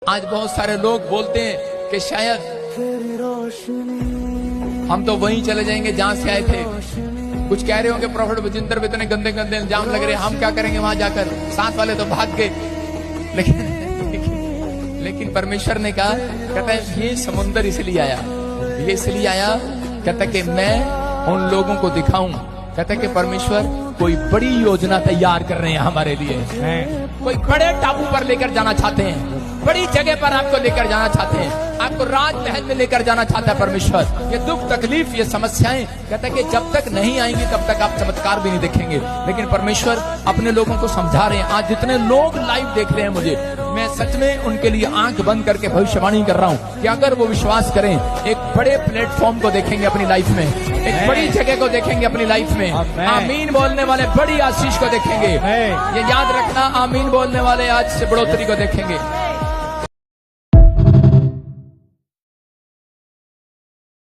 आज बहुत सारे लोग बोलते हैं कि शायद हम तो वहीं चले जाएंगे जहां से आए थे। कुछ कह रहे होंगे प्रोफेट बजिंदर पे इतने गंदे गंदे इल्जाम लग रहे हैं, हम क्या करेंगे वहां जाकर, साथ वाले तो भाग गए। लेकिन परमेश्वर ने कहा, कहता है ये समुंदर इसलिए आया, ये इसलिए आया, कहता है कि मैं उन लोगों को दिखाऊं, कहता है कि परमेश्वर कोई बड़ी योजना तैयार कर रहे हैं हमारे लिए, कोई बड़े टापू पर लेकर जाना चाहते हैं, बड़ी जगह पर आपको लेकर जाना चाहते हैं, आपको राजमहल में लेकर जाना चाहता है परमेश्वर। ये दुख तकलीफ ये समस्याएं, कहता है कि जब तक नहीं आएंगी तब तक आप चमत्कार भी नहीं देखेंगे। लेकिन परमेश्वर अपने लोगों को समझा रहे हैं। आज जितने लोग लाइव देख रहे हैं मुझे, मैं सच में उनके लिए आंख बंद करके भविष्यवाणी कर रहा हूं कि अगर वो विश्वास करें, एक बड़े प्लेटफॉर्म को देखेंगे अपनी लाइफ में, एक बड़ी जगह को देखेंगे अपनी लाइफ में। आमीन बोलने वाले बड़ी आशीष को देखेंगे। ये याद रखना, आमीन बोलने वाले आज से बढ़ोतरी को देखेंगे।